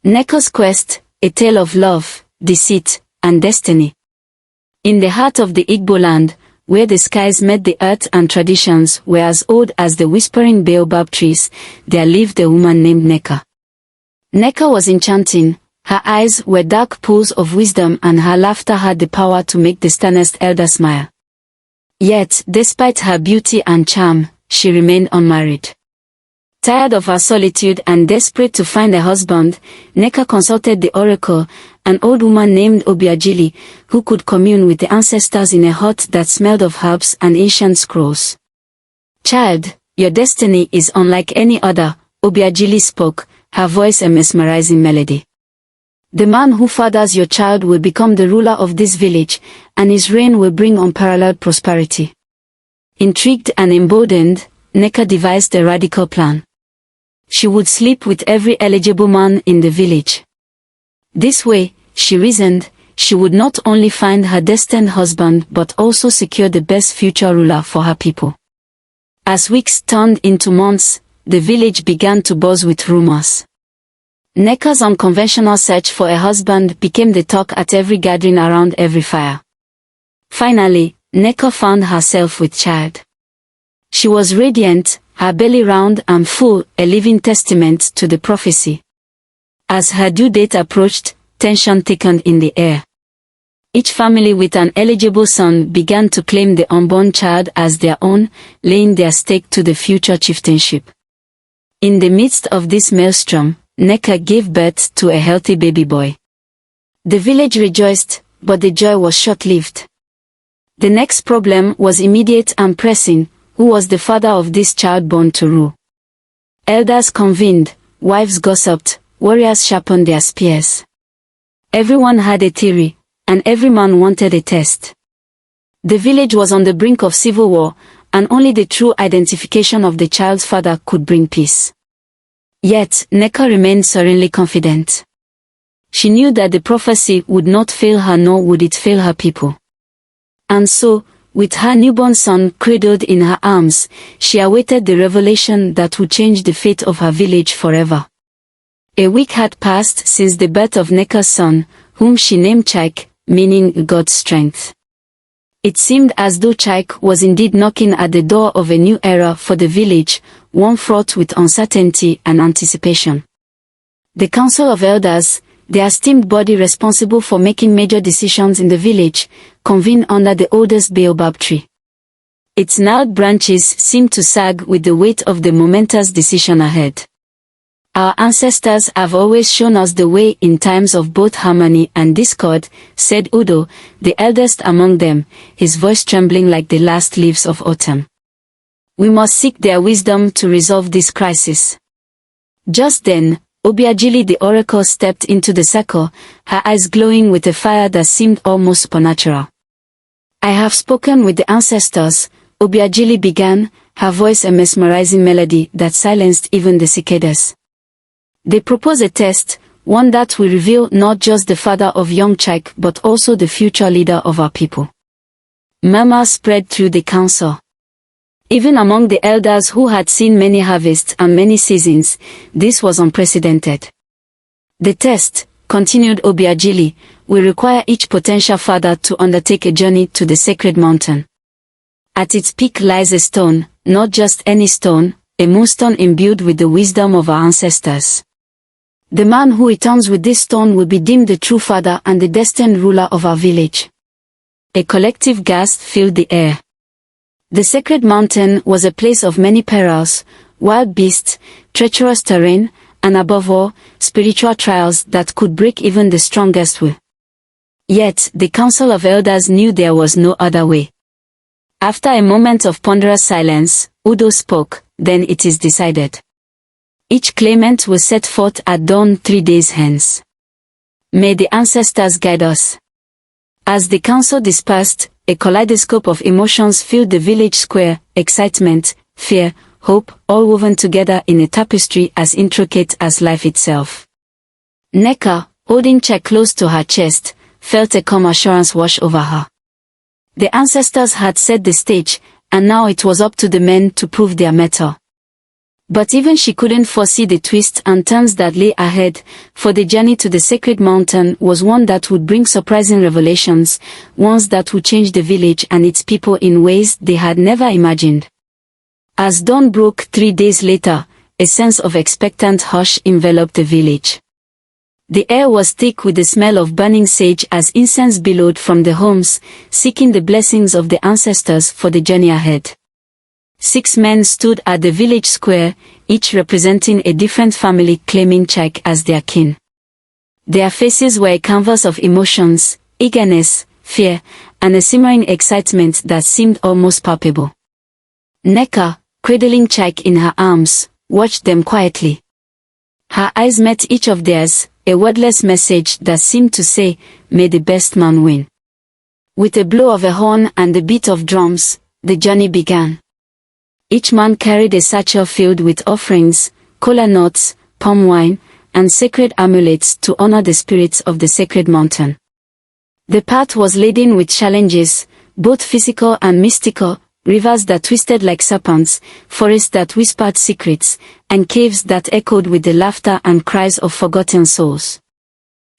Neko's Quest, a tale of love, deceit, and destiny. In the heart of the Igbo land, where the skies met the earth and traditions were as old as the whispering baobab trees, there lived a woman named Neka. Neka was enchanting, her eyes were dark pools of wisdom and her laughter had the power to make the sternest elder smile. Yet, despite her beauty and charm, she remained unmarried. Tired of her solitude and desperate to find a husband, Neka consulted the oracle, an old woman named Obiajili, who could commune with the ancestors in a hut that smelled of herbs and ancient scrolls. "Child, your destiny is unlike any other," Obiajili spoke, her voice a mesmerizing melody. "The man who fathers your child will become the ruler of this village, and his reign will bring unparalleled prosperity." Intrigued and emboldened, Neka devised a radical plan. She would sleep with every eligible man in the village. This way, she reasoned, she would not only find her destined husband but also secure the best future ruler for her people. As weeks turned into months, the village began to buzz with rumors. Neka's unconventional search for a husband became the talk at every gathering around every fire. Finally, Neka found herself with child. She was radiant, her belly round and full, a living testament to the prophecy. As her due date approached, tension thickened in the air. Each family with an eligible son began to claim the unborn child as their own, laying their stake to the future chieftainship. In the midst of this maelstrom, Neka gave birth to a healthy baby boy. The village rejoiced, but the joy was short-lived. The next problem was immediate and pressing: who was the father of this child born to rule? Elders convened, wives gossiped, warriors sharpened their spears. Everyone had a theory, and every man wanted a test. The village was on the brink of civil war, and only the true identification of the child's father could bring peace. Yet, Neka remained serenely confident. She knew that the prophecy would not fail her, nor would it fail her people. And so, with her newborn son cradled in her arms, she awaited the revelation that would change the fate of her village forever. A week had passed since the birth of Neka's son, whom she named Chaik, meaning God's strength. It seemed as though Chaik was indeed knocking at the door of a new era for the village, one fraught with uncertainty and anticipation. The Council of Elders, the esteemed body responsible for making major decisions in the village, convened under the oldest baobab tree. Its gnarled branches seemed to sag with the weight of the momentous decision ahead. "Our ancestors have always shown us the way in times of both harmony and discord," said Udo, the eldest among them, his voice trembling like the last leaves of autumn. "We must seek their wisdom to resolve this crisis." Just then, Obiajili the oracle stepped into the circle, her eyes glowing with a fire that seemed almost supernatural. "I have spoken with the ancestors," Obiajili began, her voice a mesmerizing melody that silenced even the cicadas. "They propose a test, one that will reveal not just the father of young Chaik but also the future leader of our people." Murmurs spread through the council. Even among the elders who had seen many harvests and many seasons, this was unprecedented. "The test," continued Obiajili, "will require each potential father to undertake a journey to the sacred mountain. At its peak lies a stone, not just any stone, a moonstone imbued with the wisdom of our ancestors. The man who returns with this stone will be deemed the true father and the destined ruler of our village." A collective gasp filled the air. The sacred mountain was a place of many perils, wild beasts, treacherous terrain, and above all, spiritual trials that could break even the strongest will. Yet, the Council of Elders knew there was no other way. After a moment of ponderous silence, Udo spoke, "Then it is decided. Each claimant will set forth at dawn 3 days hence. May the ancestors guide us." As the council dispersed, a kaleidoscope of emotions filled the village square: excitement, fear, hope, all woven together in a tapestry as intricate as life itself. Neka, holding Chaik close to her chest, felt a calm assurance wash over her. The ancestors had set the stage, and now it was up to the men to prove their mettle. But even she couldn't foresee the twists and turns that lay ahead, for the journey to the sacred mountain was one that would bring surprising revelations, ones that would change the village and its people in ways they had never imagined. As dawn broke 3 days later, a sense of expectant hush enveloped the village. The air was thick with the smell of burning sage as incense billowed from the homes, seeking the blessings of the ancestors for the journey ahead. 6 men stood at the village square, each representing a different family claiming Chike as their kin. Their faces were a canvas of emotions, eagerness, fear, and a simmering excitement that seemed almost palpable. Neka, cradling Chike in her arms, watched them quietly. Her eyes met each of theirs, a wordless message that seemed to say, "May the best man win." With a blow of a horn and the beat of drums, the journey began. Each man carried a satchel filled with offerings, kola nuts, palm wine, and sacred amulets to honor the spirits of the sacred mountain. The path was laden with challenges, both physical and mystical, rivers that twisted like serpents, forests that whispered secrets, and caves that echoed with the laughter and cries of forgotten souls.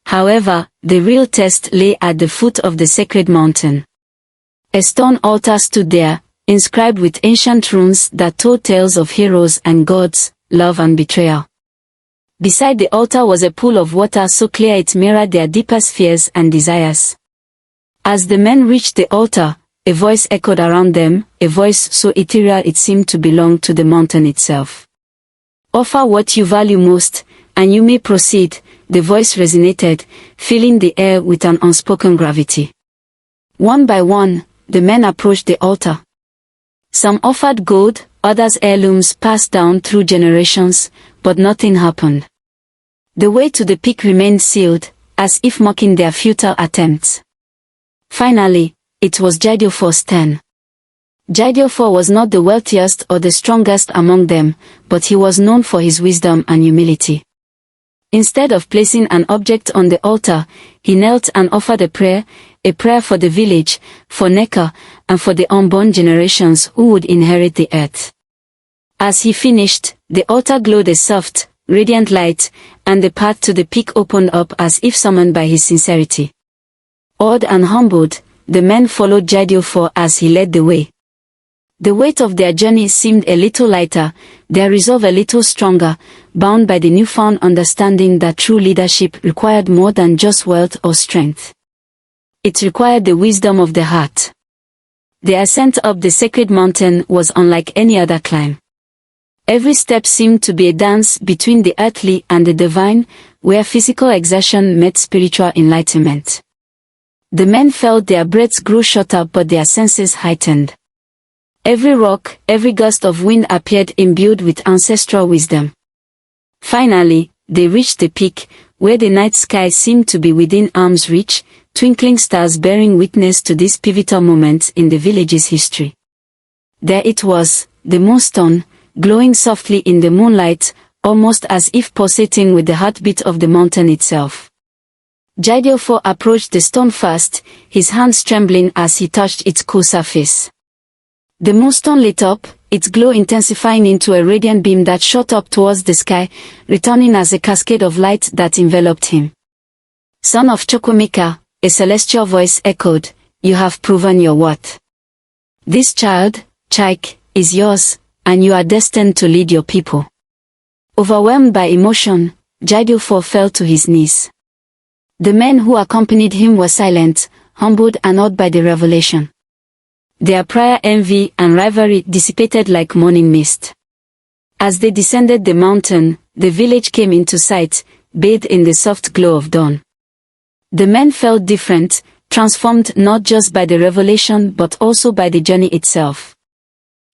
However, the real test lay at the foot of the sacred mountain. A stone altar stood there, inscribed with ancient runes that told tales of heroes and gods, love and betrayal. Beside the altar was a pool of water so clear it mirrored their deepest fears and desires. As the men reached the altar, a voice echoed around them, a voice so ethereal it seemed to belong to the mountain itself. "Offer what you value most, and you may proceed," the voice resonated, filling the air with an unspoken gravity. One by one, the men approached the altar. Some offered gold, others heirlooms passed down through generations, but nothing happened. The way to the peak remained sealed, as if mocking their futile attempts. Finally, it was Jidiofor's turn. Jidiofor was not the wealthiest or the strongest among them, but he was known for his wisdom and humility. Instead of placing an object on the altar, he knelt and offered a prayer for the village, for Neka, and for the unborn generations who would inherit the earth. As he finished, the altar glowed a soft, radiant light, and the path to the peak opened up as if summoned by his sincerity. Awed and humbled, the men followed Jidiofor as he led the way. The weight of their journey seemed a little lighter, their resolve a little stronger, bound by the newfound understanding that true leadership required more than just wealth or strength. It required the wisdom of the heart. The ascent up the sacred mountain was unlike any other climb. Every step seemed to be a dance between the earthly and the divine, where physical exertion met spiritual enlightenment. The men felt their breaths grew shorter but their senses heightened. Every rock, every gust of wind appeared imbued with ancestral wisdom. Finally, they reached the peak, where the night sky seemed to be within arm's reach, twinkling stars bearing witness to this pivotal moment in the village's history. There it was, the moonstone, glowing softly in the moonlight, almost as if pulsating with the heartbeat of the mountain itself. Jidiofor approached the stone fast, his hands trembling as he touched its cool surface. The moonstone lit up, its glow intensifying into a radiant beam that shot up towards the sky, returning as a cascade of light that enveloped him. "Son of Chukwemeka," a celestial voice echoed, "you have proven your worth. This child, Chike, is yours, and you are destined to lead your people." Overwhelmed by emotion, Jidiofor fell to his knees. The men who accompanied him were silent, humbled and awed by the revelation. Their prior envy and rivalry dissipated like morning mist. As they descended the mountain, the village came into sight, bathed in the soft glow of dawn. The men felt different, transformed not just by the revelation but also by the journey itself.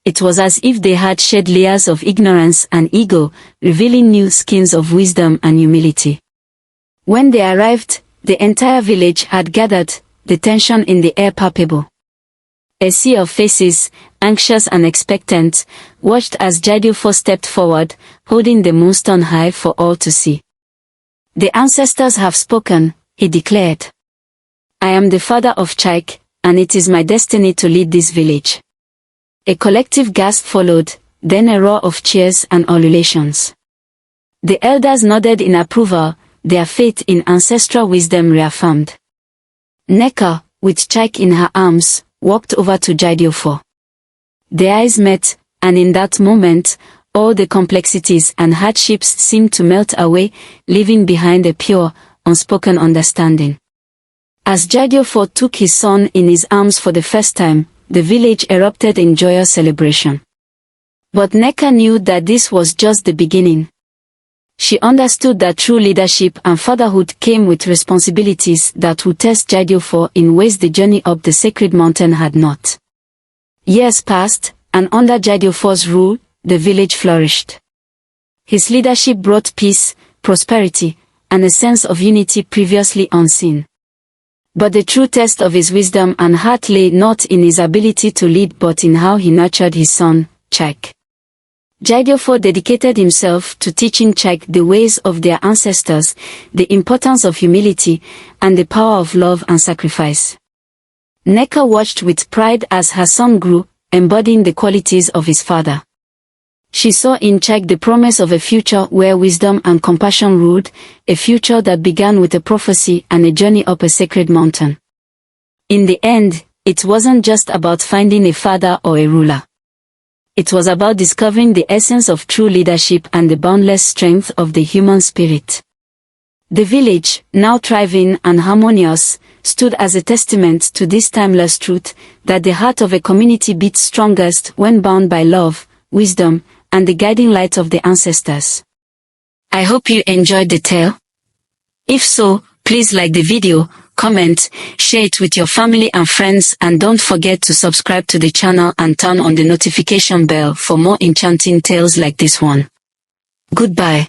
It was as if they had shed layers of ignorance and ego, revealing new skins of wisdom and humility. When they arrived, the entire village had gathered, the tension in the air palpable. A sea of faces, anxious and expectant, watched as Jidiofor stepped forward, holding the moonstone high for all to see. "The ancestors have spoken," he declared. "I am the father of Chike, and it is my destiny to lead this village." A collective gasp followed, then a roar of cheers and ululations. The elders nodded in approval, their faith in ancestral wisdom reaffirmed. Nneka, with Chike in her arms, walked over to Jidiofor. Their eyes met, and in that moment, all the complexities and hardships seemed to melt away, leaving behind a pure, unspoken understanding. As Jidiofor took his son in his arms for the first time, the village erupted in joyous celebration. But Nneka knew that this was just the beginning. She understood that true leadership and fatherhood came with responsibilities that would test Jidiofor in ways the journey up the sacred mountain had not. Years passed, and under Jidiofor's rule, the village flourished. His leadership brought peace, prosperity, and a sense of unity previously unseen. But the true test of his wisdom and heart lay not in his ability to lead but in how he nurtured his son, Chike. Jidiofor dedicated himself to teaching Chike the ways of their ancestors, the importance of humility, and the power of love and sacrifice. Nneka watched with pride as her son grew, embodying the qualities of his father. She saw in Chike the promise of a future where wisdom and compassion ruled, a future that began with a prophecy and a journey up a sacred mountain. In the end, it wasn't just about finding a father or a ruler. It was about discovering the essence of true leadership and the boundless strength of the human spirit. The village, now thriving and harmonious, stood as a testament to this timeless truth, that the heart of a community beats strongest when bound by love, wisdom, and the guiding light of the ancestors. I hope you enjoyed the tale. If so, please like the video, comment, share it with your family and friends, and don't forget to subscribe to the channel and turn on the notification bell for more enchanting tales like this one. Goodbye.